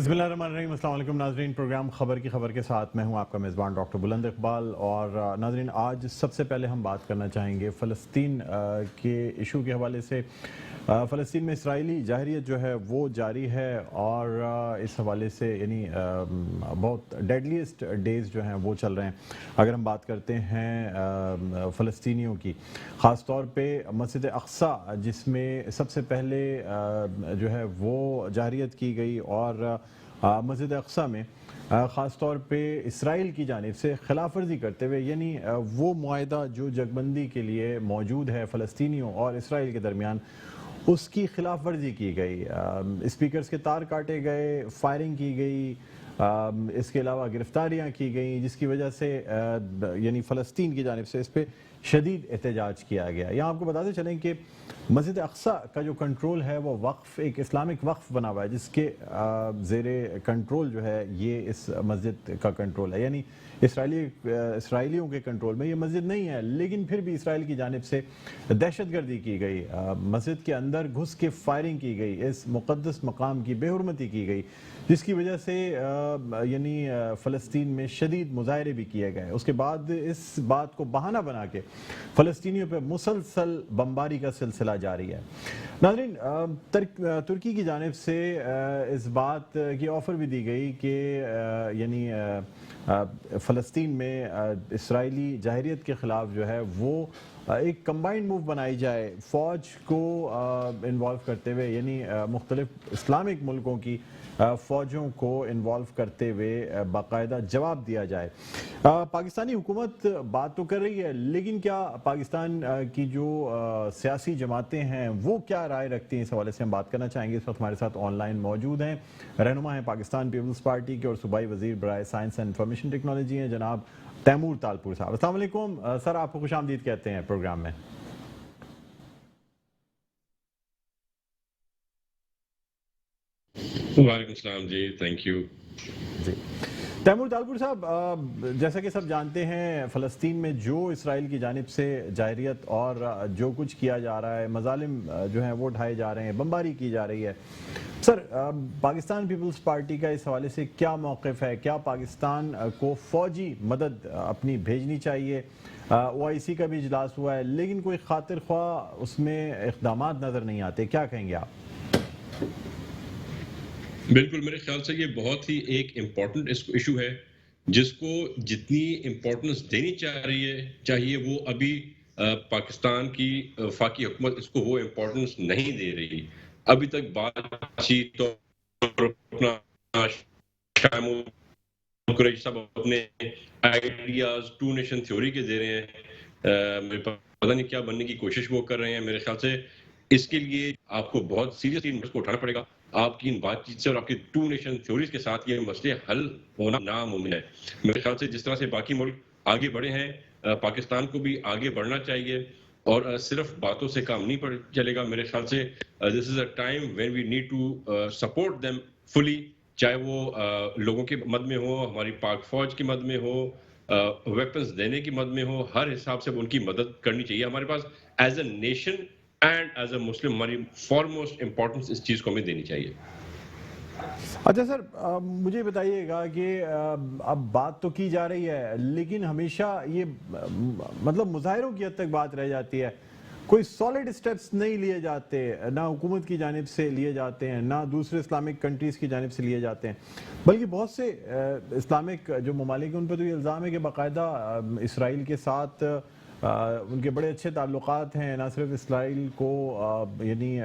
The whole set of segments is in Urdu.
بسم اللہ الرحمن الرحیم۔ السلام علیکم ناظرین، پروگرام خبر کی خبر کے ساتھ میں ہوں آپ کا میزبان ڈاکٹر بلند اقبال۔ اور ناظرین، آج سب سے پہلے ہم بات کرنا چاہیں گے فلسطین کے ایشو کے حوالے سے۔ فلسطین میں اسرائیلی جارحیت جو ہے وہ جاری ہے، اور اس حوالے سے یعنی بہت ڈیڈلیسٹ ڈیز جو ہیں وہ چل رہے ہیں۔ اگر ہم بات کرتے ہیں فلسطینیوں کی، خاص طور پہ مسجد اقصیٰ جس میں سب سے پہلے جو ہے وہ جارحیت کی گئی، اور مسجد اقصیٰ میں خاص طور پہ اسرائیل کی جانب سے خلاف ورزی کرتے ہوئے، یعنی وہ معاہدہ جو جگ بندی کے لیے موجود ہے فلسطینیوں اور اسرائیل کے درمیان، اس کی خلاف ورزی کی گئی۔ اسپیکرز کے تار کاٹے گئے، فائرنگ کی گئی، اس کے علاوہ گرفتاریاں کی گئیں، جس کی وجہ سے یعنی فلسطین کی جانب سے اس پہ شدید احتجاج کیا گیا۔ یہاں آپ کو بتاتے چلیں کہ مسجد اقصیٰ کا جو کنٹرول ہے وہ وقف، ایک اسلامک وقف بنا ہوا ہے، جس کے زیر کنٹرول جو ہے یہ اس مسجد کا کنٹرول ہے، یعنی اسرائیلیوں کے کنٹرول میں یہ مسجد نہیں ہے، لیکن پھر بھی اسرائیل کی جانب سے دہشت گردی کی گئی، مسجد کے اندر گھس کے فائرنگ کی گئی، اس مقدس مقام کی بے حرمتی کی گئی، جس کی وجہ سے یعنی فلسطین میں شدید مظاہرے بھی کیے گئے۔ اس کے بعد اس بات کو بہانہ بنا کے فلسطینیوں پہ مسلسل بمباری کا سلسلہ جاری ہے۔ ناظرین، ترکی کی جانب سے اس بات کی آفر بھی دی گئی کہ یعنی فلسطین میں اسرائیلی جارحیت کے خلاف جو ہے وہ ایک کمبائنڈ موو بنائی جائے، فوج کو انوالو کرتے ہوئے، یعنی مختلف اسلامک ملکوں کی فوجوں کو انوالو کرتے ہوئے باقاعدہ جواب دیا جائے۔ پاکستانی حکومت بات تو کر رہی ہے، لیکن کیا پاکستان کی جو سیاسی جماعتیں ہیں وہ کیا رائے رکھتی ہیں، اس حوالے سے ہم بات کرنا چاہیں گے۔ اس وقت ہمارے ساتھ آن لائن موجود ہیں، رہنما ہیں پاکستان پیپلز پارٹی کے اور صوبائی وزیر برائے سائنس اینڈ انفارمیشن ٹیکنالوجی ہیں جناب تیمور تالپور صاحب۔ السلام علیکم سر، آپ کو خوش آمدید کہتے ہیں پروگرام میں۔ وعلیکم السلام جی، تھینک یو جی تیمور تالپور صاحب، جیسا کہ سب جانتے ہیں فلسطین میں جو اسرائیل کی جانب سے جارحیت اور جو کچھ کیا جا رہا ہے، مظالم جو ہیں وہ اٹھائے جا رہے ہیں، بمباری کی جا رہی ہے۔ سر، پاکستان پیپلز پارٹی کا اس حوالے سے کیا موقف ہے؟ کیا پاکستان کو فوجی مدد اپنی بھیجنی چاہیے؟ OIC کا بھی اجلاس ہوا ہے، لیکن کوئی خاطر خواہ اس میں اقدامات نظر نہیں آتے، کیا کہیں گے آپ؟ بالکل، میرے خیال سے یہ بہت ہی ایک امپورٹنٹ ایشو ہے جس کو جتنی امپورٹنس دینی چاہیے وہ ابھی پاکستان کی وفاقی حکومت اس کو وہ امپورٹنس نہیں دے رہی۔ ابھی تک بات چیت اور اپنا قریشی صاحب اپنے آئیڈیاز ٹو نیشن تھیوری کے دے رہے ہیں، پتہ نہیں کیا بننے کی کوشش وہ کر رہے ہیں۔ میرے خیال سے اس کے لیے آپ کو بہت سیریسلی اس کو اٹھانا پڑے گا۔ آپ کی ان بات چیت سے اور آپ کی ٹو نیشن تھیوریز کے ساتھ یہ مسئلے حل ہونا ناممکن ہے۔ میرے خیال سے جس طرح سے باقی ملک آگے بڑھے ہیں، پاکستان کو بھی آگے بڑھنا چاہیے، اور صرف باتوں سے کام نہیں چلے گا۔ میرے خیال سے this is a time when we need to support them fully, چاہے وہ لوگوں کی مد میں ہو، ہماری پاک فوج کی مد میں ہو، ویپنز دینے کی مد میں ہو، ہر حساب سے ان کی مدد کرنی چاہیے۔ ہمارے پاس as a nation and as a Muslim ہماری فارموسٹ امپورٹنس اس چیز کو ہمیں دینی چاہیے۔ اچھا سر، مجھے بتائیے گا کہ اب بات تو کی جا رہی ہے، لیکن ہمیشہ یہ مطلب مظاہروں کی حد تک بات رہ جاتی ہے، کوئی سالڈ اسٹیپس نہیں لیے جاتے، نہ حکومت کی جانب سے لیے جاتے ہیں، نہ دوسرے اسلامک کنٹریز کی جانب سے لیے جاتے ہیں، بلکہ بہت سے اسلامک جو ممالک ہیں ان پہ تو یہ الزام ہے کہ باقاعدہ اسرائیل کے ساتھ ان کے بڑے اچھے تعلقات ہیں، نہ صرف اسرائیل کو یعنی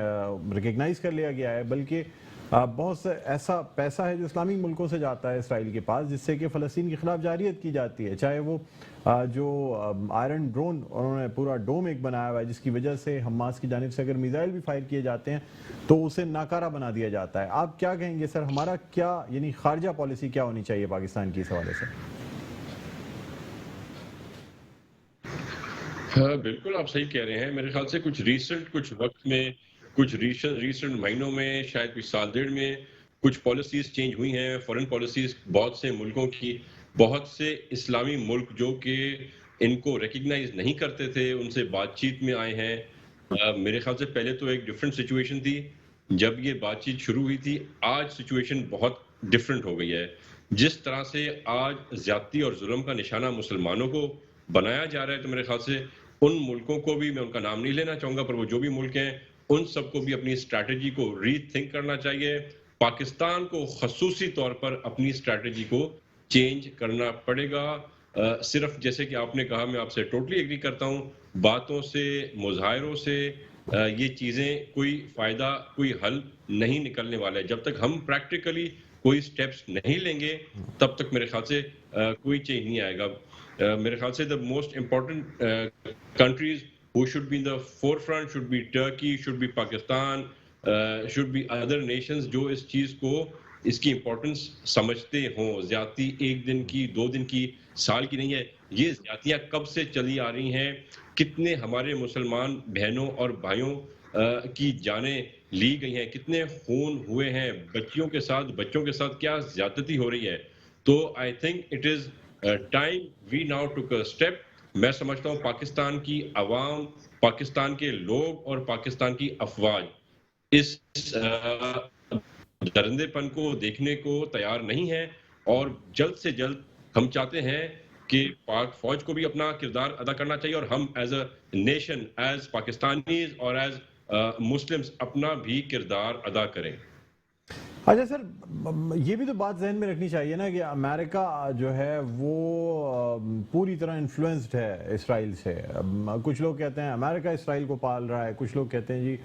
ریکگنائز کر لیا گیا ہے، بلکہ بہت سے ایسا پیسہ ہے جو اسلامی ملکوں سے جاتا ہے اسرائیل کے پاس، جس سے کہ فلسطین کے خلاف جارحیت کی جاتی ہے، چاہے وہ جو آئرن ڈرون انہوں نے پورا ڈوم ایک بنایا ہوا ہے، جس کی وجہ سے حماس کی جانب سے اگر میزائل بھی فائر کیے جاتے ہیں تو اسے ناکارہ بنا دیا جاتا ہے۔ آپ کیا کہیں گے سر، ہمارا کیا یعنی خارجہ پالیسی کیا ہونی چاہیے پاکستان کی اس حوالے سے؟ ہاں بالکل، آپ صحیح کہہ رہے ہیں۔ میرے خیال سے کچھ وقت میں، کچھ ریسنٹ مہینوں میں، شاید کچھ سال ڈیڑھ میں کچھ پالیسیز چینج ہوئی ہیں، فورن پالیسیز بہت سے ملکوں کی، بہت سے اسلامی ملک جو کہ ان کو ریکگنائز نہیں کرتے تھے ان سے بات چیت میں آئے ہیں۔ میرے خیال سے پہلے تو ایک ڈفرینٹ سچویشن تھی جب یہ بات چیت شروع ہوئی تھی، آج سچویشن بہت ڈفرینٹ ہو گئی ہے. جس طرح سے آج زیادتی اور ظلم کا نشانہ مسلمانوں کو بنایا جا رہا ہے، تو میرے خیال سے ان ملکوں کو بھی، میں ان کا نام نہیں لینا چاہوں گا، پر وہ جو بھی ملک ہیں ان سب کو بھی اپنی اسٹریٹجی کو ری تھنک کرنا چاہیے. پاکستان کو خصوصی طور پر اپنی اسٹریٹجی کو چینج کرنا پڑے گا. صرف جیسے کہ آپ نے کہا، میں آپ سے ٹوٹلی ایگری کرتا ہوں، باتوں سے، مظاہروں سے یہ چیزیں کوئی فائدہ، کوئی حل نہیں نکلنے والا ہے. جب تک ہم پریکٹیکلی کوئی سٹیپس نہیں لیں گے تب تک میرے خیال سے کوئی چینج نہیں آئے گا. میرے خیال سے the most important countries who should be in the forefront should be Turkey, should be Pakistan, should be other nations جو اس چیز کو، اس کی امپورٹنس سمجھتے ہوں. زیادتی ایک دن کی، 2 دن کی، سال کی نہیں ہے. یہ زیادتیاں کب سے چلی آ رہی ہیں. کتنے ہمارے مسلمان بہنوں اور بھائیوں کی جانیں لی گئی ہیں، کتنے خون ہوئے ہیں، بچیوں کے ساتھ کیا زیادتی ہو رہی ہے. تو I think it is time we now took a step. میں سمجھتا ہوں پاکستان کی عوام، پاکستان کے لوگ اور پاکستان کی افواج اس درندے پن کو دیکھنے کو تیار نہیں ہے، اور جلد سے جلد ہم چاہتے ہیں کہ پاک فوج کو بھی اپنا کردار ادا کرنا چاہیے، اور ہم as a nation, as Pakistanis اور ایز مسلمز اپنا بھی کردار ادا کریں. اچھا سر، یہ بھی تو بات ذہن میں رکھنی چاہیے نا کہ امریکہ جو ہے وہ پوری طرح انفلوئنسڈ ہے اسرائیل سے. کچھ لوگ کہتے ہیں امریکہ اسرائیل کو پال رہا ہے، کچھ لوگ کہتے ہیں جی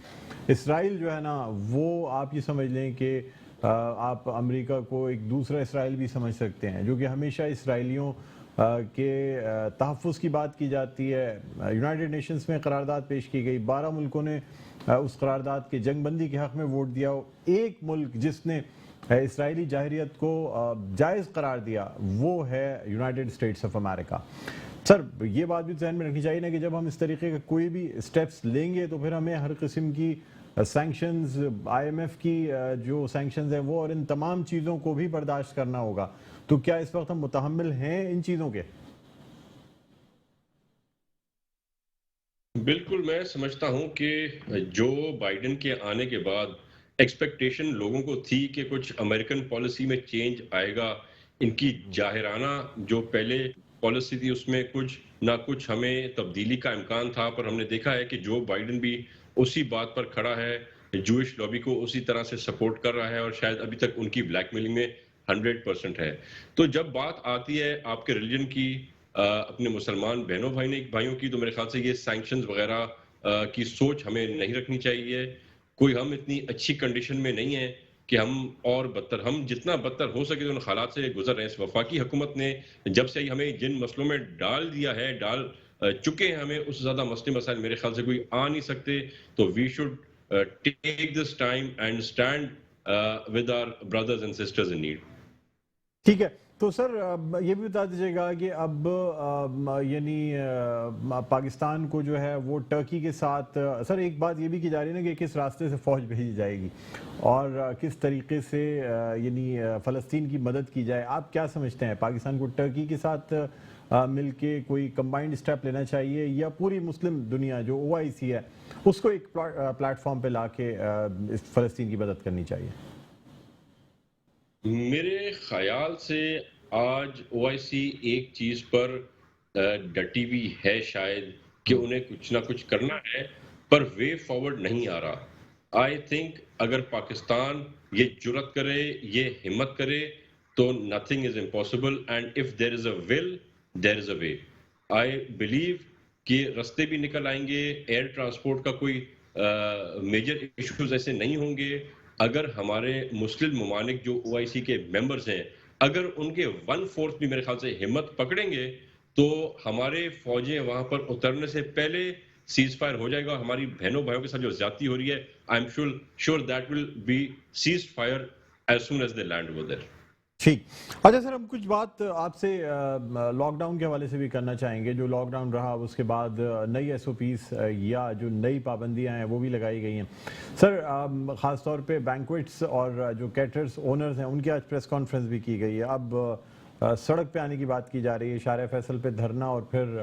اسرائیل جو ہے نا وہ آپ یہ سمجھ لیں کہ آپ امریکہ کو ایک دوسرا اسرائیل بھی سمجھ سکتے ہیں، جو کہ ہمیشہ اسرائیلیوں کے تحفظ کی بات کی جاتی ہے. یونائٹڈ نیشنز میں قرارداد پیش کی گئی، 12 ملکوں نے اس قرارداد کے جنگ بندی کے حق میں ووٹ دیا. ایک ملک جس نے اسرائیلی جاہریت کو جائز قرار دیا وہ ہے یونائٹڈ اسٹیٹس آف امریکہ. سر یہ بات بھی ذہن میں رکھنی چاہیے نا کہ جب ہم اس طریقے کا کوئی بھی اسٹیپس لیں گے تو پھر ہمیں ہر قسم کی سینکشنز، آئی ایم ایف کی جو سینکشنز ہیں وہ، اور ان تمام چیزوں کو بھی برداشت کرنا ہوگا. تو کیا اس وقت ہم متحمل ہیں ان چیزوں کے؟ بالکل، میں سمجھتا ہوں کہ جو بائیڈن کے آنے کے بعد ایکسپیکٹیشن لوگوں کو تھی کہ کچھ امریکن پالیسی میں چینج آئے گا. ان کی جاہرانہ جو پہلے پالیسی تھی اس میں کچھ نہ کچھ ہمیں تبدیلی کا امکان تھا، پر ہم نے دیکھا ہے کہ جو بائیڈن بھی اسی بات پر کھڑا ہے، جوئش لابی کو اسی طرح سے سپورٹ کر رہا ہے، اور شاید ابھی تک ان کی بلیک میلنگ میں 100% ہے. تو جب بات آتی ہے آپ کے ریلیجن کی، اپنے مسلمان بہنوں بھائیوں کی، تو میرے خیال سے یہ سینکشنز وغیرہ کی سوچ ہمیں نہیں رکھنی چاہیے. کوئی ہم اتنی اچھی کنڈیشن میں نہیں ہیں کہ ہم اور بدتر، ہم جتنا بدتر ہو سکے ان حالات سے گزر رہے ہیں. وفاقی حکومت نے جب سے ہمیں جن مسئلوں میں ڈال دیا ہے، ڈال چکے ہیں ہمیں، اس سے زیادہ مسائل میرے خیال سے کوئی آ نہیں سکتے. تو we should take this time and stand with our brothers and sisters in need. ٹھیک ہے. تو سر یہ بھی بتا دیجیے گا کہ اب یعنی پاکستان کو جو ہے وہ ٹرکی کے ساتھ، سر ایک بات یہ بھی کی جا رہی ہے نا کہ کس راستے سے فوج بھیجی جائے گی اور کس طریقے سے یعنی فلسطین کی مدد کی جائے. آپ کیا سمجھتے ہیں، پاکستان کو ٹرکی کے ساتھ مل کے کوئی کمبائنڈ اسٹیپ لینا چاہیے، یا پوری مسلم دنیا جو OIC ہے اس کو ایک پلیٹ فارم پہ لا کے فلسطین کی مدد کرنی چاہیے؟ میرے خیال سے آج OIC ایک چیز پر ڈٹی ہوئی ہے شاید کہ انہیں کچھ نہ کچھ کرنا ہے، پر وے فارورڈ نہیں آ رہا. آئی تھنک اگر پاکستان یہ جرت کرے، یہ ہمت کرے، تو nothing is impossible, and if there is a will there is a way. I believe کہ رستے بھی نکل آئیں گے. ایئر ٹرانسپورٹ کا کوئی میجر ایشوز ایسے نہیں ہوں گے اگر ہمارے مسلم ممالک جو OIC کے ممبرز ہیں، اگر ان کے 1/4 بھی میرے خیال سے ہمت پکڑیں گے تو ہمارے فوجیں وہاں پر اترنے سے پہلے سیز فائر ہو جائے گا. ہماری بہنوں بھائیوں کے ساتھ جو زیادتی ہو رہی ہے، I am sure that will be ceasefire as soon as they land over there. ٹھیک. اچھا سر، ہم کچھ بات آپ سے لاک ڈاؤن کے حوالے سے بھی کرنا چاہیں گے. جو لاک ڈاؤن رہا اس کے بعد نئی SOPs یا جو نئی پابندیاں ہیں وہ بھی لگائی گئی ہیں. سر خاص طور پہ بینکویٹس اور جو کیٹرز اونرز ہیں ان کی آج پریس کانفرنس بھی کی گئی ہے. اب سڑک پہ آنے کی بات کی جا رہی ہے, شارع فیصل پہ دھرنا اور پھر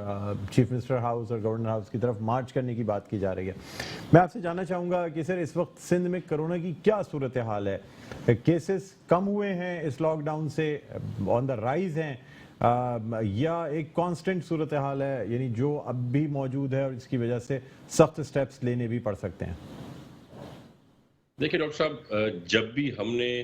چیف منسٹر ہاؤس اور گورنر ہاؤس کی طرف مارچ کرنے کی بات کی جا رہی ہے. میں آپ سے جاننا چاہوں گا کہ سر اس وقت سندھ میں کرونا کی کیا صورتحال ہے؟ کیسز کم ہوئے ہیں اس لاک ڈاؤن سے, آن دا رائز ہیں, یا ایک کانسٹنٹ صورتحال ہے, یعنی جو اب بھی موجود ہے اور اس کی وجہ سے سخت سٹیپس لینے بھی پڑ سکتے ہیں؟ دیکھیں ڈاکٹر صاحب, جب بھی ہم نے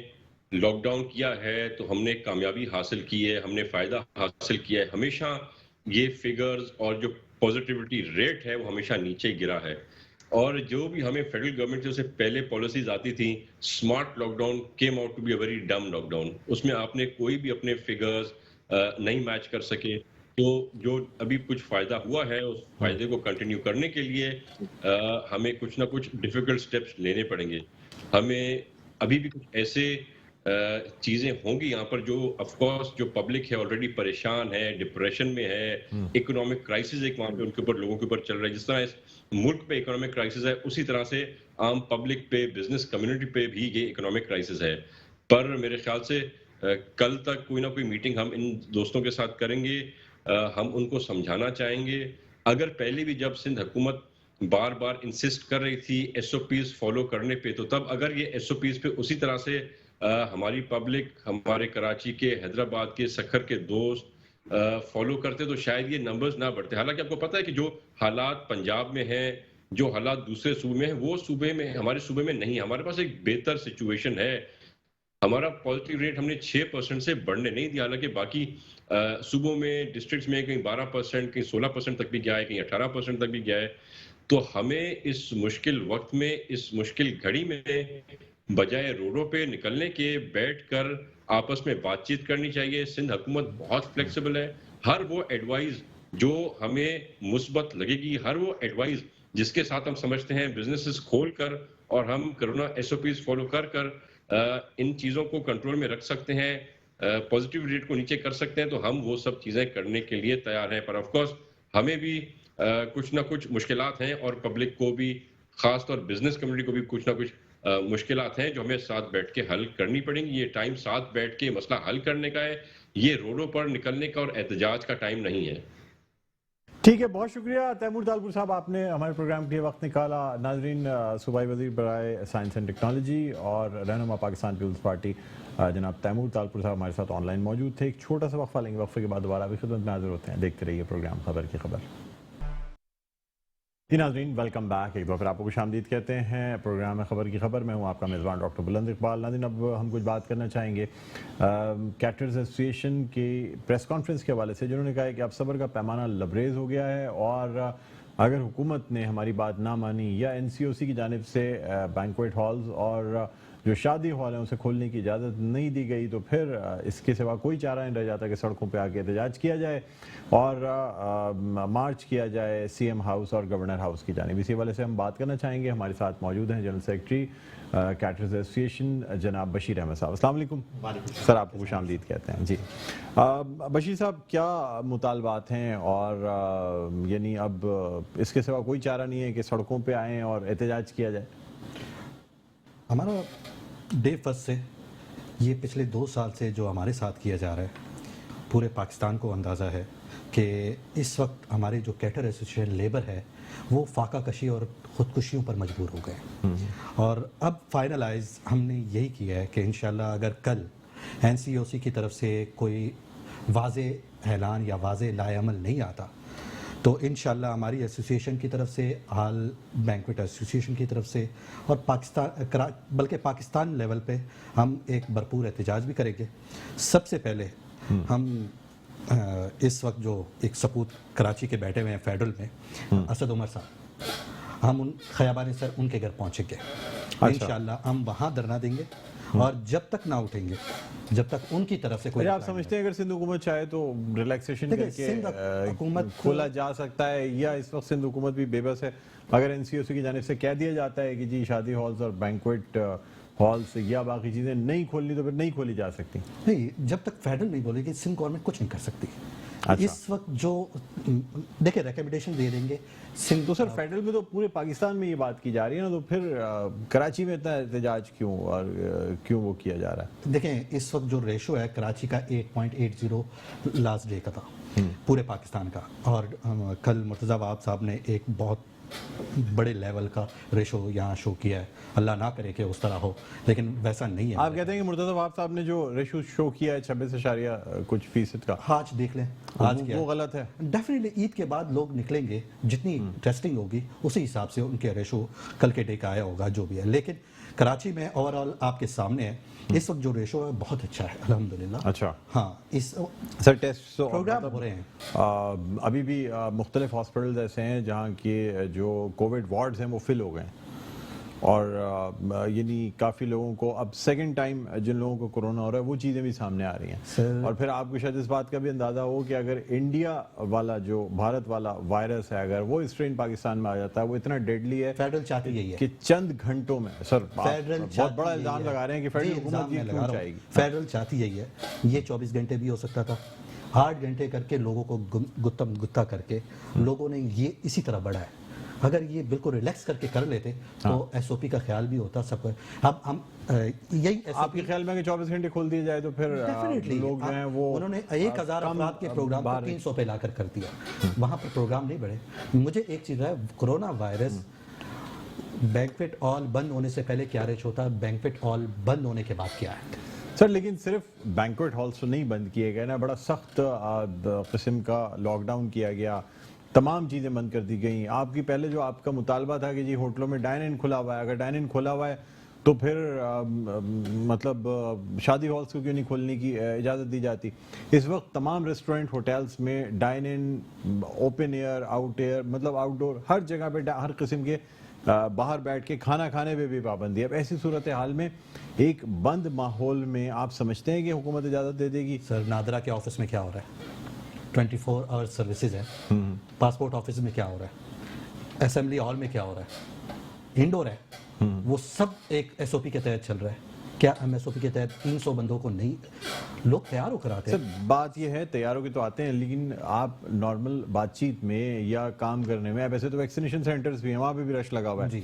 لاک ڈاؤن کیا ہے تو ہم نے کامیابی حاصل کی ہے, ہم نے فائدہ حاصل کیا ہے. ہمیشہ یہ فگرز اور جو پازیٹیوٹی ریٹ ہے وہ ہمیشہ نیچے گرا ہے. اور جو بھی ہمیں فیڈرل گورنمنٹ سے پہلے پالیسیز آتی تھیں, smart lockdown came out to be a very dumb lockdown. اس میں آپ نے کوئی بھی اپنے فگرز نہیں میچ کر سکے. تو جو ابھی کچھ فائدہ ہوا ہے اس فائدے کو کنٹینیو کرنے کے لیے ہمیں کچھ نہ کچھ ڈیفیکلٹ سٹیپس لینے پڑیں گے. ہمیں ابھی بھی کچھ ایسے چیزیں ہوں گی یہاں پر جو آف کورس جو پبلک ہے آلریڈی پریشان ہے, ڈپریشن میں ہے, اکنامک کرائسس ایک وہاں پہ ان کے اوپر لوگوں کے اوپر چل رہا ہے. جس طرح اس ملک پہ اکنامک کرائسس ہے اسی طرح سے عام پبلک پہ, بزنس کمیونٹی پہ بھی یہ اکنامک کرائسس ہے. پر میرے خیال سے کل تک کوئی نہ کوئی میٹنگ ہم ان دوستوں کے ساتھ کریں گے, ہم ان کو سمجھانا چاہیں گے. اگر پہلے بھی جب سندھ حکومت بار بار انسسٹ کر رہی تھی ایس او پیز فالو کرنے پہ, تو تب اگر یہ ایس او پیز پہ اسی طرح سے ہماری پبلک, ہمارے کراچی کے, حیدرآباد کے, سکھر کے دوست فالو کرتے تو شاید یہ نمبرز نہ بڑھتے. حالانکہ آپ کو پتہ ہے کہ جو حالات پنجاب میں ہیں, جو حالات دوسرے صوبے میں ہیں, وہ صوبے میں, ہمارے صوبے میں نہیں. ہمارے پاس ایک بہتر سچویشن ہے. ہمارا پازیٹیو ریٹ ہم نے 6% سے بڑھنے نہیں دیا, حالانکہ باقی صوبوں میں, ڈسٹرکٹس میں کہیں 12%, کہیں 16% تک بھی گیا ہے, کہیں 18% تک بھی گیا ہے. تو ہمیں اس مشکل وقت میں, اس مشکل گھڑی میں بجائے روڈوں پہ نکلنے کے بیٹھ کر آپس میں بات چیت کرنی چاہیے. سندھ حکومت بہت فلیکسیبل ہے. ہر وہ ایڈوائز جو ہمیں مثبت لگے گی, ہر وہ ایڈوائز جس کے ساتھ ہم سمجھتے ہیں بزنسز کھول کر اور ہم corona S O Ps follow کر کر ان چیزوں کو کنٹرول میں رکھ سکتے ہیں, پازیٹیو ریٹ کو نیچے کر سکتے ہیں, تو ہم وہ سب چیزیں کرنے کے لیے تیار ہیں. پر آف کورس ہمیں بھی کچھ نہ کچھ مشکلات ہیں, اور پبلک کو بھی, خاص طور بزنس کمیونٹی کو بھی کچھ نہ کچھ مشکلات ہیں جو ہمیں ساتھ بیٹھ کے حل کرنی پڑیں گی. یہ ٹائم ساتھ بیٹھ کے مسئلہ حل کرنے کا ہے, یہ روڈوں پر نکلنے کا اور احتجاج کا ٹائم نہیں ہے. ٹھیک ہے, بہت شکریہ تیمور طالپور صاحب, آپ نے ہمارے پروگرام کے لیے وقت نکالا. ناظرین, صوبائی وزیر برائے سائنس اینڈ ٹیکنالوجی اور رہنما پاکستان پیپلز پارٹی جناب تیمور طالپور صاحب ہمارے ساتھ آن لائن موجود تھے. ایک چھوٹا سا وقفہ لیں گے, وقفے کے بعد دوبارہ بھی خدمت میں حاضر ہوتے ہیں. دیکھتے رہیے پروگرام خبر کی خبر. جی ناظرین, ویلکم بیک. ایک دفعہ پھر آپ کو خوش آمدید کہتے ہیں پروگرام خبر کی خبر. میں ہوں آپ کا میزبان ڈاکٹر بلند اقبال. ناظرین, اب ہم کچھ بات کرنا چاہیں گے کیٹرز ایسوسیشن کی پریس کانفرنس کے حوالے سے, جنہوں نے کہا ہے کہ اب صبر کا پیمانہ لبریز ہو گیا ہے, اور اگر حکومت نے ہماری بات نہ مانی یا این سی او سی کی جانب سے بینکویٹ ہالز اور جو شادی ہال ہیں اسے کھولنے کی اجازت نہیں دی گئی, تو پھر اس کے سوا کوئی چارہ نہیں رہ جاتا کہ سڑکوں پہ آ کے احتجاج کیا جائے اور مارچ کیا جائے سی ایم ہاؤس اور گورنر ہاؤس کی جانب. اسی حوالے سے ہم بات کرنا چاہیں گے. ہمارے ساتھ موجود ہیں جنرل سیکرٹری کیٹرز ایسوسیشن جناب بشیر احمد صاحب. السلام علیکم سر, آپ کو خوش آمدید کہتے ہیں. جی بشیر صاحب, کیا مطالبات ہیں, اور یعنی اب اس کے سوا کوئی چارہ نہیں ہے کہ سڑکوں پہ آئیں اور احتجاج کیا جائے؟ ہمارا ڈے فرسٹ سے یہ پچھلے 2 سال سے جو ہمارے ساتھ کیا جا رہا ہے, پورے پاکستان کو اندازہ ہے کہ اس وقت ہمارے جو کیٹر ایسوسیشن لیبر ہے وہ فاقہ کشی اور خودکشیوں پر مجبور ہو گئے, اور اب فائنلائز ہم نے یہی کیا ہے کہ انشاءاللہ اگر کل این سی او سی کی طرف سے کوئی واضح اعلان یا واضح لائے عمل نہیں آتا تو انشاءاللہ ہماری ایسوسیشن کی طرف سے, حال بینکویٹ ایسوسیشن کی طرف سے, اور بلکہ پاکستان لیول پہ ہم ایک بھرپور احتجاج بھی کریں گے. سب سے پہلے ہم اس وقت جو ایک سپوت کراچی کے بیٹھے ہوئے ہیں فیڈرل میں, اسد عمر صاحب, ہم ان خیابان سر ان کے گھر پہنچیں گے. انشاءاللہ ہم وہاں دھرنا دیں گے, اور جب تک نہ اٹھیں گے, جب تک ان کی طرف سے کوئی. آپ سمجھتے ہیں اگر سندھ حکومت چاہے تو ریلیکسیشن کر کے حکومت کھولا جا سکتا ہے, یا اس وقت سندھ حکومت بھی بے بس ہے؟ اگر این سی او سی کی جانب سے کہہ دیا جاتا ہے کہ جی شادی ہالز اور بینکویٹ ہالز یا باقی چیزیں نہیں کھولنی تو پھر نہیں کھولی جا سکتی. نہیں, جب تک فیڈرل نہیں بولے گی سندھ گورنمنٹ کچھ نہیں کر سکتی. اس وقت جو دیکھیں ریکمنڈیشن دے دیں گے تو سر فیڈرل میں تو پورے پاکستان میں یہ بات کی جا رہی ہے نا، تو پھر کراچی میں اتنا احتجاج کیوں اور کیوں وہ کیا جا رہا ہے؟ دیکھیں اس وقت جو ریشو ہے کراچی کا 8.80 لاسٹ ڈے کا تھا پورے پاکستان کا، اور کل مرتضیٰ وہاب صاحب نے ایک بہت بڑے لیول کا ریشو یہاں شو کیا ہے، اللہ نہ کرے کہ اس طرح ہو، لیکن ویسا نہیں ہے۔ آپ کہتے ہیں کہ مرتضیٰ وہاب صاحب نے جو ریشو شو کیا ہے 26.کچھ% کا، آج دیکھ لیں آج کیا وہ غلط ہے؟ ڈیفینیٹلی عید کے بعد لوگ نکلیں گے، جتنی ٹیسٹنگ ہوگی اسی حساب سے ان کے ریشو کل کے ڈے کا آیا ہوگا جو بھی ہے، لیکن کراچی میں اوور آل آپ کے سامنے ہے اس وقت جو ریشو ہے بہت اچھا ہے الحمدللہ۔ اچھا ہاں اس سر ٹیسٹ پروگرام ہو رہے ہیں، ابھی بھی مختلف ہاسپٹلز ایسے ہیں جہاں کے جو کووڈ وارڈز ہیں وہ فل ہو گئے ہیں، اور یعنی کافی لوگوں کو اب سیکنڈ ٹائم جن لوگوں کو کرونا ہو رہا ہے وہ چیزیں بھی سامنے آ رہی ہیں، اور پھر آپ کو شاید اس بات کا بھی اندازہ ہو کہ اگر انڈیا والا جو بھارت والا وائرس ہے اگر وہ اسٹرین پاکستان میں آ جاتا ہے وہ اتنا ڈیڈلی ہے فیڈرل چاہتی یہی ہے کہ چند گھنٹوں میں، سر فیڈرل بہت بڑا الزام لگا رہے ہیں کہ فیڈرل حکومت یہ کیوں چاہے گی؟ فیڈرل چاہتی یہی ہے، یہ 24 گھنٹے بھی ہو سکتا تھا، 8 گھنٹے کر کے لوگوں کو گتم گتا کر کے لوگوں نے یہ اسی طرح بڑھا ہے، اگر یہ بالکل ریلیکس کر کے کر لیتے تو ایس او پی کا خیال بھی ہوتا سب کو۔ اب ہم یہی آپ کے خیال میں کہ 24 گھنٹے کھول دیے جائے تو پھر لوگ جو ہیں وہ انہوں نے 1000 افراد کے پروگرام کو 300 پہ لا کر دیا، وہاں پر پروگرام نہیں بڑھے۔ مجھے ایک چیز ہے، کرونا وائرس بینکویٹ ہال بند ہونے سے پہلے کیا ریش ہوتا ہے، بینکویٹ ہال بند ہونے کے بعد کیا ہے؟ سر لیکن صرف بینکویٹ ہالس تو نہیں بند کیے گئے نا، بڑا سخت قسم کا لاک ڈاؤن کیا گیا، تمام چیزیں بند کر دی گئیں۔ آپ کی پہلے جو آپ کا مطالبہ تھا کہ جی ہوٹلوں میں ڈائن ان کھلا ہوا ہے، اگر ڈائن ان کھلا ہوا ہے تو پھر مطلب شادی ہالس کو کیوں نہیں کھولنے کی اجازت دی جاتی؟ اس وقت تمام ریسٹورنٹ ہوٹلس میں ڈائن ان، اوپن ایئر، آؤٹ ایئر، مطلب آؤٹ ڈور، ہر جگہ پہ ہر قسم کے باہر بیٹھ کے کھانا کھانے پہ بھی پابندی ہے۔ اب ایسی صورتحال میں ایک بند ماحول میں آپ سمجھتے ہیں کہ حکومت اجازت دے دے گی؟ سر نادرا کے آفس میں کیا ہو رہا ہے؟ 24 آور سروسز ہے، پاسپورٹ آفس میں کیا ہو رہا ہے، اسمبلی ہال میں کیا ہو رہا ہے، انڈور ہے، وہ سب ایک ایس او پی کے تحت چل رہا ہے۔ کیا ہم ایس او پی کے تحت 300 بندوں کو نہیں لوگ تیار ہو کر آتے ہیں؟ سر بات یہ ہے تیاروں کے تو آتے ہیں، لیکن آپ نارمل بات چیت میں یا کام کرنے میں، اب ایسے تو ویکسینیشن سینٹرز بھی ہیں وہاں پہ بھی رش لگا ہوا ہے،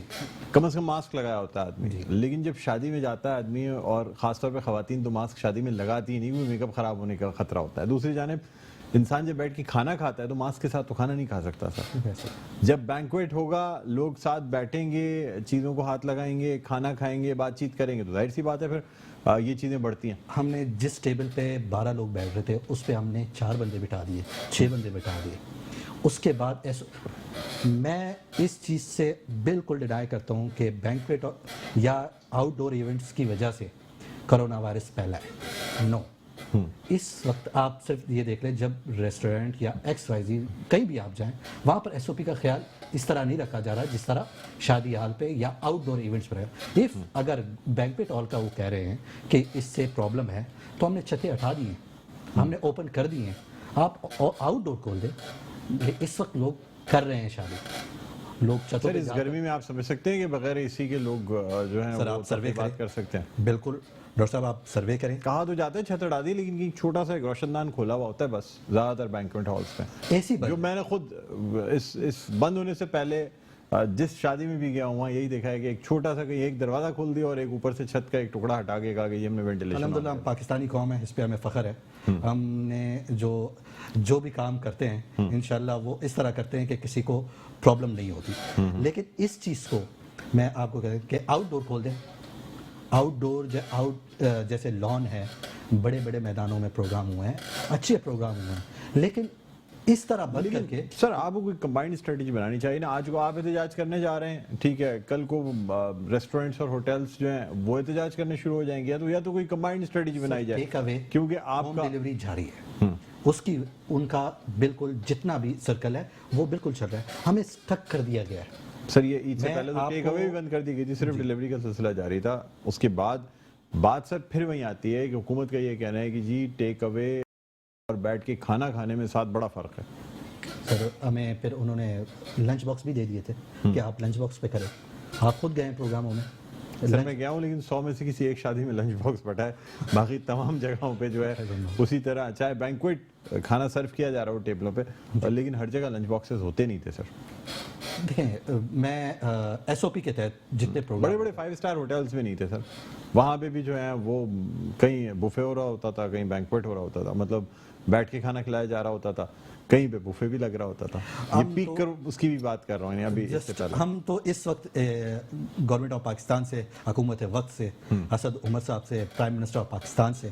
کم از کم ماسک لگایا ہوتا ہے آدمی، لیکن جب شادی میں جاتا ہے آدمی اور خاص طور پہ خواتین تو ماسک شادی میں لگاتی ہی نہیں، وہ میک اپ خراب ہونے کا خطرہ ہوتا ہے۔ دوسری جانب انسان جب بیٹھ کے کھانا کھاتا ہے تو ماسک کے ساتھ تو کھانا نہیں کھا سکتا سر۔ جب بینکویٹ ہوگا لوگ ساتھ بیٹھیں گے، چیزوں کو ہاتھ لگائیں گے، کھانا کھائیں گے، بات چیت کریں گے تو ظاہر سی بات ہے پھر یہ چیزیں بڑھتی ہیں۔ ہم نے جس ٹیبل پہ 12 لوگ بیٹھ رہے تھے اس پہ ہم نے 4 بندے بٹھا دیے، 6 بندے بٹھا دیے۔ اس کے بعد میں اس چیز سے بالکل ڈینائی کرتا ہوں کہ بینکویٹ یا آؤٹ ڈور ایونٹس کی وجہ سے کرونا وائرس پھیلا ہے، نو۔ اس وقت آپ صرف یہ دیکھ لیں جب ریسٹورنٹ یا ایکس وائی زی کہیں بھی آپ جائیں وہاں پر ایس او پی کا خیال اس طرح نہیں رکھا جا رہا جس طرح شادی ہال پہ یا آؤٹ ڈور ایونٹس پر ہے۔ اف اگر بینکویٹ ہال کا وہ کہہ رہے ہیں کہ اس سے پرابلم ہے تو ہم نے چھتیں ہٹا دی ہیں، ہم نے اوپن کر دی ہیں، آپ آؤٹ ڈور کھول دیں۔ اس وقت لوگ کر رہے ہیں شادی، لوگ چھتوں پہ اس گرمی میں آپ سمجھ سکتے ہیں کہ بغیر اسی کے لوگ جو ہیں سر وہ آپ سروے بات کر سکتے ہیں؟ بالکل ڈاکٹر صاحب آپ سروے کریں، کہا تو جاتا ہے چھت اڑا دی، لیکن ایک چھوٹا سا ایک روشن دان کھولا ہوا ہوتا ہے بس زیادہ تر بینکویٹ ہالس پہ۔ اے سی جو میں نے خود اس بند ہونے سے پہلے جس شادی میں بھی گیا ہوں وہاں یہی دیکھا ہے کہ ایک چھوٹا سا کہیں ایک دروازہ کھول دیا اور ایک اوپر سے چھت کا ایک ٹکڑا ہٹا کے کہا کہ یہ ہم نے وینٹیلیشن۔ الحمدللہ ہم پاکستانی قوم ہے، اس پہ ہمیں فخر ہے۔ ہم نے جو بھی کام کرتے ہیں انشاءاللہ وہ اس طرح کرتے ہیں کہ کسی کو پرابلم نہیں ہوتی، لیکن اس چیز کو میں آپ کو کہہ کہ آؤٹ ڈور کھول دیں، آؤٹ ڈور جیسے لان ہے، بڑے بڑے میدانوں میں پروگرام ہوئے ہیں، اچھے پروگرام ہوئے ہیں، لیکن اس طرح بند کر کے سر آپ کو کوئی کمبائنڈ اسٹریٹجی بنانی چاہیے نا۔ آج کو آپ احتجاج کرنے جا رہے ہیں، ٹھیک ہے، کل کو ریسٹورینٹس اور ہوٹلس جو ہیں وہ احتجاج کرنے شروع ہو جائیں گے، یا تو کوئی کمبائنڈ اسٹریٹجی بنائی جائے، ٹیک اوے کیونکہ آپ ہوم کا ڈیلیوری جاری ہے، اس کی ان کا بالکل جتنا بھی سرکل ہے وہ بالکل چل رہا ہے، ہمیں اسٹک کر دیا گیا ہے۔ سر یہ عید سے پہلے تو ٹیک اوے بھی بند کر دی گئی تھی، صرف ڈیلیوری کا سلسلہ جاری تھا۔ اس کے بعد بات سر پھر وہیں آتی ہے کہ حکومت کا یہ کہنا ہے کہ جی ٹیک اوے اور بیٹھ کے کھانا کھانے میں ساتھ بڑا فرق ہے۔ سر ہمیں پھر انہوں نے لنچ باکس بھی دے دیے تھے کہ آپ لنچ باکس پہ کریں، آپ خود گئے ہیں پروگراموں میں، سر میں گیا ہوں لیکن 100 میں سے کسی ایک شادی میں لنچ باکس بٹا ہے, باقی تمام جگہوں پہ جو ہے اسی طرح چاہے بینکویٹ کھانا سرو کیا جا رہا ہو ٹیبلوں پہ, لیکن ہر جگہ لنچ باکسز ہوتے نہیں تھے سر. دیکھیں میں ایس او پی کے تحت جتنے پروگرام بڑے بڑے 5 اسٹار ہوٹلس میں نہیں تھے سر, وہاں پہ بھی جو ہے وہ کہیں بوفے ہو رہا ہوتا تھا, کہیں بینکویٹ ہو رہا ہوتا تھا, مطلب بیٹھ کے کھانا کھلایا جا رہا ہوتا تھا, کہیں پہ بوفے بھی لگ رہا ہوتا تھا. یہ پیک کر اس کی بھی بات کر رہا ہوں ابھی اس سے پہلے. ہم تو اس وقت گورنمنٹ آف پاکستان سے, حکومت وقت سے, اسد عمر صاحب سے, پرائم منسٹر آف پاکستان سے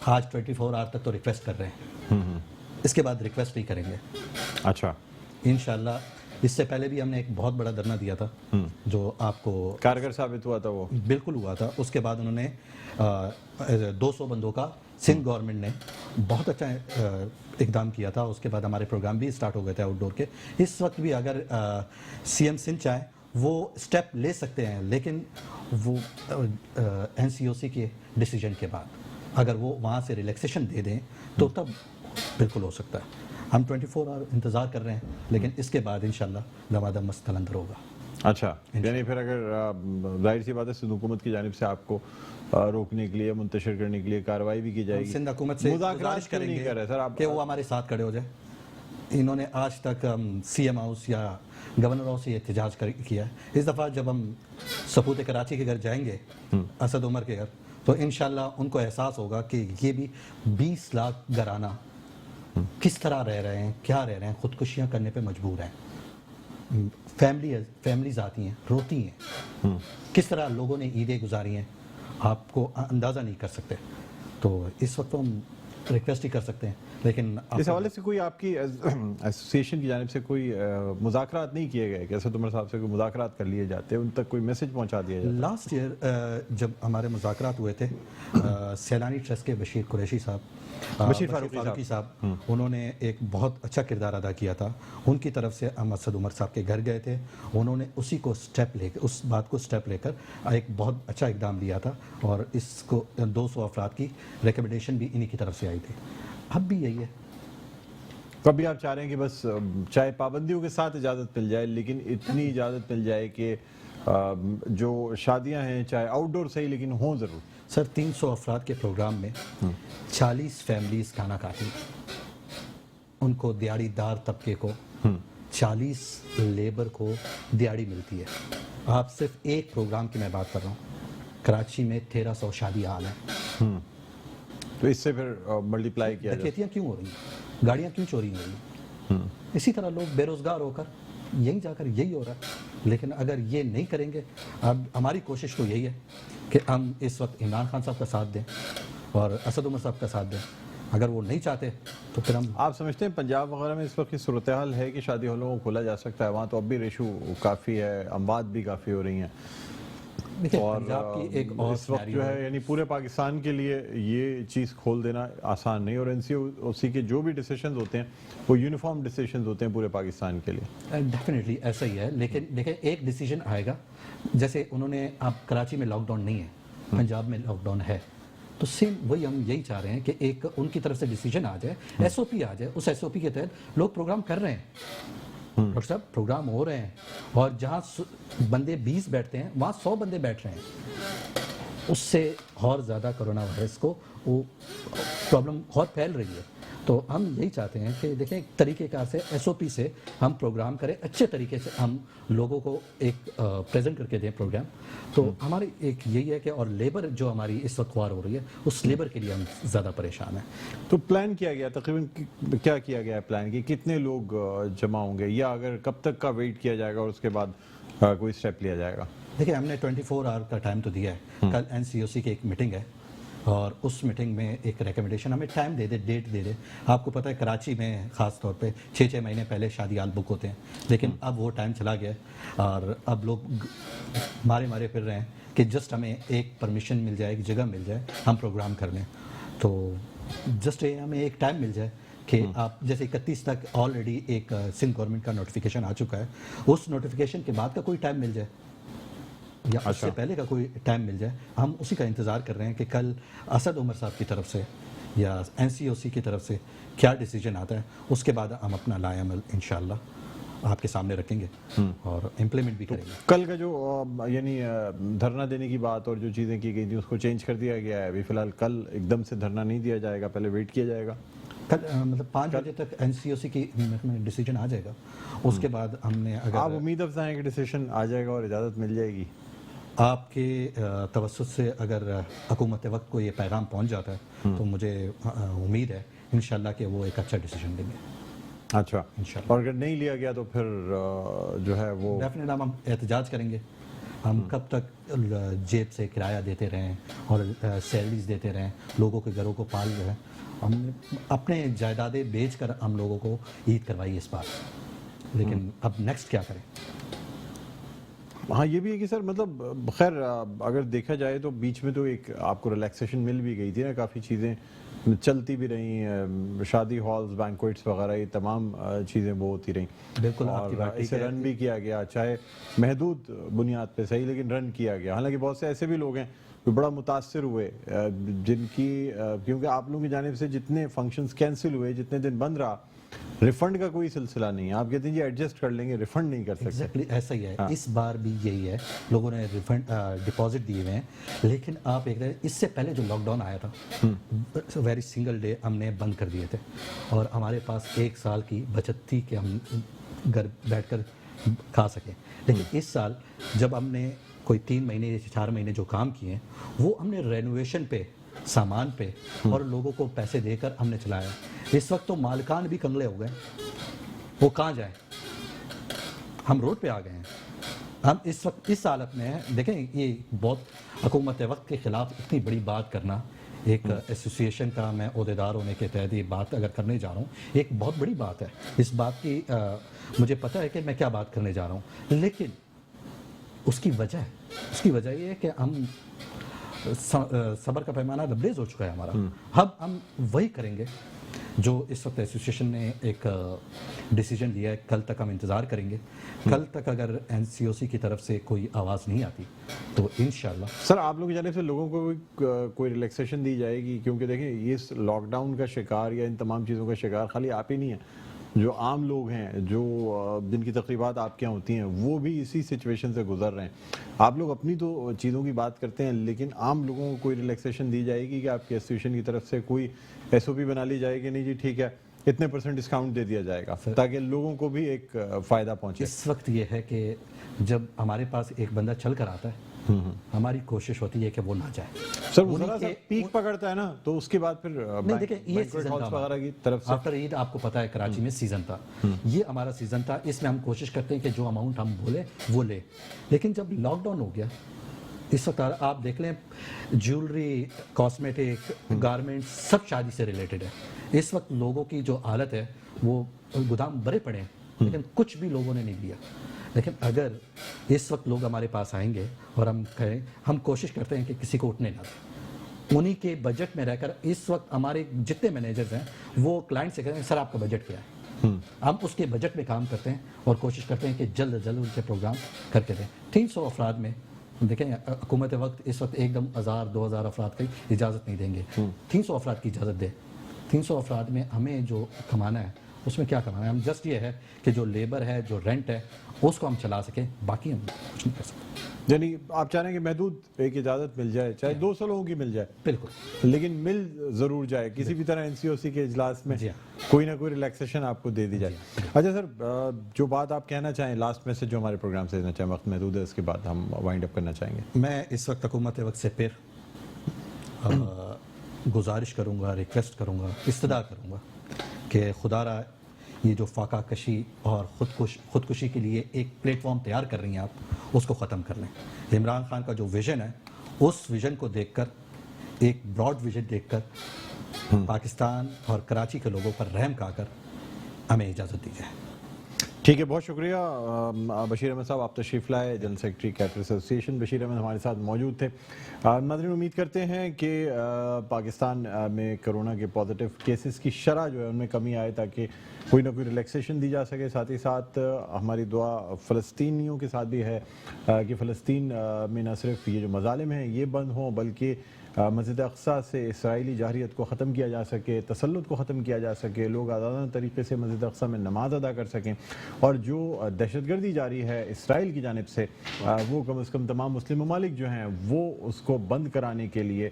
آج 24 آور تک تو ریکویسٹ کر رہے ہیں, اس کے بعد ریکویسٹ نہیں کریں گے. اچھا, انشاءاللہ. اس سے پہلے بھی ہم نے ایک بہت بڑا دھرنا دیا تھا جو آپ کو کارگر ثابت ہوا تھا, وہ بالکل ہوا تھا. اس کے بعد انہوں نے 200 بندوں کا سندھ گورنمنٹ نے بہت اچھا اقدام کیا تھا. اس کے بعد ہمارے پروگرام بھی اسٹارٹ ہو گئے تھے آؤٹ ڈور کے. اس وقت بھی اگر سی ایم سندھ چاہیں وہ اسٹیپ لے سکتے ہیں, لیکن وہ این سی او سی کے ڈیسیجن کے بعد اگر وہ وہاں سے ریلیکسیشن دے دیں تو تب بالکل ہو سکتا ہے. ہم 24 آور انتظار کر رہے ہیں, لیکن اس کے بعد انشاءاللہ دمادم مست قلندر ہوگا. اچھا, یعنی پھر اگر ظاہر سی بات ہے سندھ حکومت کی جانب سے آپ کو روکنے کے لیے, منتشر کرنے کے لیے کارروائی بھی کی جائے گی. سندھ حکومت سے مذاکرات کریں گے سر آپ کہ وہ ہمارے ساتھ کھڑے ہو جائے. انہوں نے آج تک سی ایم ہاؤس یا گورنر ہاؤس سے احتجاج کیا ہے. اس دفعہ جب ہم سپوت کراچی کے گھر جائیں گے, اسد عمر کے گھر, تو انشاءاللہ ان کو احساس ہوگا کہ یہ بھی 20 لاکھ گھرانہ کس طرح رہ رہے ہیں, کیا رہ رہے ہیں, خودکشیاں کرنے پہ مجبور ہیں. فیملیز آتی ہیں, روتی ہیں, کس طرح لوگوں نے عیدیں گزاری ہیں, آپ کو اندازہ نہیں کر سکتے. تو اس وقت ہم ریکویسٹ ہی کر سکتے ہیں, لیکن اس حوالے سے کوئی آپ کی ایسوسیشن کی جانب سے کوئی مذاکرات نہیں کیے گئے کہ اسد عمر صاحب سے کوئی مذاکرات کر لیے جاتے, ان تک کوئی میسج پہنچا دیا جاتا؟ لاسٹ ایئر جب ہمارے مذاکرات ہوئے تھے, سیلانی ٹرسٹ کے بشیر قریشی صاحب, بشیر فاروقی صاحب, انہوں نے ایک بہت اچھا کردار ادا کیا تھا. ان کی طرف سے ہم اسد عمر صاحب کے گھر گئے تھے, انہوں نے اسی کو اسٹیپ لے کر, اس بات کو اسٹیپ لے کر ایک بہت اچھا اقدام لیا تھا, اور اس کو 200 افراد کی ریکمنڈیشن بھی انہی کی طرف سے آئی تھی. اب بھی یہی ہے. کبھی آپ چاہ رہے ہیں کہ بس چاہے پابندیوں کے ساتھ اجازت مل جائے, لیکن اتنی اجازت مل جائے کہ جو شادیاں ہیں چاہے آؤٹ ڈور صحیح لیکن ہوں ضرور. سر 300 افراد کے پروگرام میں 40 فیملیز کھانا کھاتی ہیں, ان کو دیہڑی دار طبقے کو 40 لیبر کو دیہڑی ملتی ہے. آپ صرف ایک پروگرام کی میں بات کر رہا ہوں, کراچی میں 1300 شادی حال ہیں. تو اس سے پھر ملٹی پلائی کیا جائے. ڈکیتیاں کیوں ہو رہی ہیں, گاڑیاں کیوں چوری ہو رہی ہیں, اسی طرح لوگ بے روزگار ہو کر یہیں جا کر یہی ہو رہا ہے. لیکن اگر یہ نہیں کریں گے, اب ہماری کوشش تو یہی ہے کہ ہم اس وقت عمران خان صاحب کا ساتھ دیں اور اسد عمر صاحب کا ساتھ دیں. اگر وہ نہیں چاہتے تو پھر ہم, آپ سمجھتے ہیں پنجاب وغیرہ میں اس وقت کی صورتحال ہے کہ شادی ہالوں کو کھولا جا سکتا ہے؟ وہاں تو اب بھی ریشو کافی ہے, اموات بھی کافی ہو رہی ہیں, اور اس وقت جو ہے یعنی پورے پاکستان کے لیے یہ چیز کھول دینا آسان نہیں, اور این سی او سی کے جو بھی ڈیسیشنز ہوتے ہیں وہ یونیفارم ڈیسیشنز ہوتے ہیں پورے پاکستان کے لیے. ڈیفینیٹلی ایسا ہی ہے, لیکن دیکھیں ایک ڈیسیجن آئے گا. جیسے انہوں نے, اب کراچی میں لاک ڈاؤن نہیں ہے, پنجاب میں لاک ڈاؤن ہے, تو سیم وہی ہم یہی چاہ رہے ہیں کہ ایک ان کی طرف سے ڈیسیجن آ جائے, ایس او پی آ جائے, اس ایس او پی کے تحت لوگ پروگرام کر رہے ہیں. ڈاکٹر صاحب پروگرام ہو رہے ہیں, اور جہاں بندے 20 بیٹھتے ہیں وہاں 100 بندے بیٹھ رہے ہیں. اس سے اور زیادہ کرونا وائرس کو وہ پرابلم اور پھیل رہی ہے. تو ہم یہی چاہتے ہیں کہ دیکھیں ایک طریقہ کار سے ایس او پی سے ہم پروگرام کریں, اچھے طریقے سے ہم لوگوں کو ایک پریزنٹ کر کے دیں پروگرام. تو ہماری ایک یہی ہے کہ, اور لیبر جو ہماری اس وقت خوار ہو رہی ہے, اس لیبر کے لیے ہم زیادہ پریشان ہیں. تو پلان کیا گیا تقریباً کیا کیا گیا ہے پلان کی, کتنے لوگ جمع ہوں گے, یا اگر کب تک کا ویٹ کیا جائے گا اور اس کے بعد کوئی اسٹیپ لیا جائے گا؟ دیکھیں ہم نے 24 آور کا ٹائم تو دیا ہے. کل این سی او سی کی ایک میٹنگ ہے, اور اس میٹنگ میں ایک ریکمنڈیشن ہمیں ٹائم دے دے, ڈیٹ دے دے. آپ کو پتہ ہے کراچی میں خاص طور پہ 6 مہینے پہلے شادی حال بک ہوتے ہیں, لیکن اب وہ ٹائم چلا گیا ہے, اور اب لوگ مارے پھر رہے ہیں کہ جسٹ ہمیں ایک پرمیشن مل جائے, ایک جگہ مل جائے, ہم پروگرام کر لیں. تو جسٹ ہمیں ایک ٹائم مل جائے کہ آپ, جیسے 31 تک آلریڈی ایک سندھ گورنمنٹ کا نوٹیفیکیشن آ چکا ہے, اس نوٹیفیکیشن کے بعد کا کوئی ٹائم مل جائے, یا اس سے پہلے کا کوئی ٹائم مل جائے. ہم اسی کا انتظار کر رہے ہیں کہ کل اسد عمر صاحب کی طرف سے یا این سی او سی کی طرف سے کیا ڈیسیجن آتا ہے, اس کے بعد ہم اپنا لائے عمل انشاءاللہ آپ کے سامنے رکھیں گے اور امپلیمنٹ بھی کریں گے. کل کا جو یعنی دھرنا دینے کی بات اور جو چیزیں کی گئی تھیں اس کو چینج کر دیا گیا ہے ابھی فی الحال؟ کل ایک دم سے دھرنا نہیں دیا جائے گا, پہلے ویٹ کیا جائے گا؟ کل مطلب 5 بجے تک NCOC کی ڈیسیجن آ جائے گا, اس کے بعد ہم نے آپ اگر امید افزا ہیں کہ ڈیسیشن آ جائے گا اور اجازت مل جائے گی؟ آپ کے توسط سے اگر حکومت وقت کو یہ پیغام پہنچ جاتا ہے تو مجھے امید ہے انشاءاللہ کہ وہ ایک اچھا ڈیسیجن لیں گے. اچھا, اور اگر نہیں لیا گیا تو پھر جو ہے وہ ڈیفینیٹ ہم احتجاج کریں گے. ہم کب تک جیب سے کرایہ دیتے رہیں اور سیلریز دیتے رہیں, لوگوں کے گھروں کو پال رہے ہیں؟ ہم نے اپنے جائیدادیں بیچ کر ہم لوگوں کو عید کروائی اس بار, لیکن اب نیکسٹ کیا کریں؟ ہاں یہ بھی ہے کہ سر مطلب خیر اگر دیکھا جائے تو بیچ میں تو ایک آپ کو ریلیکسیشن مل بھی گئی تھی نا, کافی چیزیں چلتی بھی رہیں, شادی ہالز, بینکویٹس وغیرہ, یہ تمام چیزیں وہ ہوتی رہیں. بالکل آپ کی اور بات ٹھیک اسے ہے. رن بھی کیا گیا, چاہے محدود بنیاد پہ صحیح, لیکن رن کیا گیا. حالانکہ بہت سے ایسے بھی لوگ ہیں جو بڑا متاثر ہوئے جن کی کیونکہ آپ لوگوں کی جانب سے جتنے فنکشنز کینسل ہوئے, جتنے دن بند رہا, ریفنڈ کا کوئی سلسلہ نہیں ہے. آپ کہتے ہیں جی ایڈجسٹ کر لیں گے, ریفنڈ نہیں کر سکتے. ایگزیکٹلی ایسا ہی ہے. اس بار بھی یہی ہے, لوگوں نے ریفنڈ ڈپازٹ دیے ہوئے ہیں, لیکن آپ ایک اس سے پہلے جو لاک ڈاؤن آیا تھا ویری سنگل ڈے ہم نے بند کر دیے تھے, اور ہمارے پاس 1 سال کی بچت تھی کہ ہم گھر بیٹھ کر کھا سکیں. لیکن اس سال جب ہم نے کوئی 3 مہینے یا 4 مہینے جو کام کیے ہیں وہ ہم نے رینوویشن پہ, سامان پہ اور لوگوں کو پیسے دے کر ہم نے چلایا. اس وقت تو مالکان بھی کنگلے ہو گئے, وہ کہاں جائیں؟ ہم روڈ پہ آ گئے ہیں. ہم اس وقت اس حالت میں ہیں. دیکھیں یہ بہت حکومت وقت کے خلاف اتنی بڑی بات کرنا, ایک ایسوسیشن کا میں عہدیدار ہونے کے تحت یہ بات اگر کرنے جا رہا ہوں, ایک بہت بڑی بات ہے. اس بات کی مجھے پتہ ہے کہ میں کیا بات کرنے جا رہا ہوں, لیکن اس کی وجہ یہ ہے کہ ہم صبر کا پیمانہ لبریز ہو چکا ہے ہمارا. اب ہم وہی کریں گے جو اس وقت ایسوسیشن نے ایک ڈیسیجن لیا ہے. کل تک ہم انتظار کریں گے. کل تک اگر NCOC کی طرف سے کوئی آواز نہیں آتی تو انشاءاللہ. سر آپ لوگ کی جانب سے لوگوں کو کوئی ریلیکسیشن دی جائے گی؟ کیونکہ دیکھیں یہ لاک ڈاؤن کا شکار یا ان تمام چیزوں کا شکار خالی آپ ہی نہیں ہیں, جو عام لوگ ہیں, جو جن کی تقریبات آپ کے یہاں ہوتی ہیں, وہ بھی اسی سچویشن سے گزر رہے ہیں. آپ لوگ اپنی تو چیزوں کی بات کرتے ہیں, لیکن عام لوگوں کو کوئی ریلیکسیشن دی جائے گی کہ آپ کی ایسوسیشن کی طرف سے کوئی SOP بنا لی جائے گی؟ نہیں جی ٹھیک ہے اتنے % ڈسکاؤنٹ دے دیا جائے گا تاکہ لوگوں کو بھی ایک فائدہ پہنچے. اس وقت یہ ہے کہ جب ہمارے پاس ایک بندہ چل کر آتا ہے ہماری کوشش ہوتی ہے کہ وہ نہ جائے. سر وہ ذرا سا پیک پکڑتا ہے نا تو اس کے بعد پھر نہیں دیکھیں یہ سیزن وغیرہ کی طرف سے آفٹر عید آپ کو پتہ ہے کراچی میں سیزن تھا, یہ ہمارا سیزن تھا. اس میں ہم کوشش کرتے ہیں کہ جو اماؤنٹ ہم بولے وہ لے. لیکن جب لاک ڈاؤن ہو گیا اس وقت آپ دیکھ لیں جیولری, کاسمیٹک, گارمنٹس سب شادی سے ریلیٹڈ ہے. اس وقت لوگوں کی جو حالت ہے وہ گودام بھرے پڑے ہیں, لیکن کچھ بھی لوگوں نے نہیں لیا. لیکن اگر اس وقت لوگ ہمارے پاس آئیں گے اور ہم کہیں, ہم کوشش کرتے ہیں کہ کسی کو اٹھنے نہ دیں. انہی کے بجٹ میں رہ کر اس وقت ہمارے جتنے مینیجرز ہیں وہ کلائنٹ سے کہتے ہیں سر آپ کا بجٹ کیا ہے, ہم اس کے بجٹ میں کام کرتے ہیں اور کوشش کرتے ہیں کہ جلد از جلد ان کے پروگرام کر کے دیں. 300 افراد میں دیکھیں حکومت وقت اس وقت ایک دم 1000-2000 افراد کی اجازت نہیں دیں گے. 300 افراد کی اجازت دیں. 300 افراد میں ہمیں جو کمانا ہے اس میں کیا کمانا ہے, ہم جسٹ یہ ہے کہ جو لیبر ہے, جو رینٹ ہے, اس کو ہم چلا سکیں, باقی ہم کچھ نہیں کر سکتے. یعنی آپ چاہ رہے ہیں کہ محدود ایک اجازت مل جائے, چاہے 200 لوگوں کی مل جائے, بالکل, لیکن مل ضرور جائے کسی بھی طرح NCOC کے اجلاس میں کوئی نہ کوئی ریلیکسیشن آپ کو دے دی جائے. اچھا سر, جو بات آپ کہنا چاہیں لاسٹ میسج جو ہمارے پروگرام سے دینا چاہیں, وقت محدود ہے, اس کے بعد ہم وائنڈ اپ کرنا چاہیں گے. میں اس وقت حکومت وقت سے پھر گزارش کروں گا, ریکویسٹ کروں گا, استدعا کروں گا کہ خدا را یہ جو فاقہ کشی اور خودکشی کے لیے ایک پلیٹ فارم تیار کر رہی ہیں آپ, اس کو ختم کر لیں. عمران خان کا جو ویژن ہے اس ویژن کو دیکھ کر, ایک براڈ ویژن دیکھ کر پاکستان اور کراچی کے لوگوں پر رحم کھا کر ہمیں اجازت دی جائے. ٹھیک ہے, بہت شکریہ بشیر احمد صاحب, آپ تشریف لائے, general secretary caterer association. Bashir Ahmed ہمارے ساتھ موجود تھے. ناظرین امید کرتے ہیں کہ پاکستان میں کرونا کے پازیٹیو کیسز کی شرح جو ہے ان میں کمی آئے تاکہ کوئی نہ کوئی ریلیکسیشن دی جا سکے. ساتھ ہی ساتھ ہماری دعا فلسطینیوں کے ساتھ بھی ہے کہ فلسطین میں نہ صرف یہ جو مظالم ہیں یہ بند ہوں, بلکہ مسجد اقصیٰ سے اسرائیلی جارحیت کو ختم کیا جا سکے, تسلط کو ختم کیا جا سکے, لوگ آزادانہ طریقے سے مسجد اقصیٰ میں نماز ادا کر سکیں, اور جو دہشت گردی جاری ہے اسرائیل کی جانب سے وہ کم از کم تمام مسلم ممالک جو ہیں وہ اس کو بند کرانے کے لیے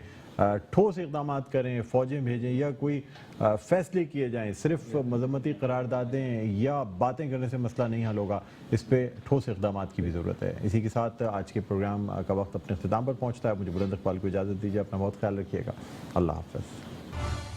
ٹھوس اقدامات کریں، فوجیں بھیجیں یا کوئی فیصلے کیے جائیں. صرف مذمتی قراردادیں یا باتیں کرنے سے مسئلہ نہیں حل ہوگا، اس پہ ٹھوس اقدامات کی بھی ضرورت ہے. اسی کے ساتھ آج کے پروگرام کا وقت اپنے اختتام پر پہنچتا ہے. مجھے بلند اقبال کو اجازت دیجیے. اپنا بہت خیال رکھیے گا. اللہ حافظ.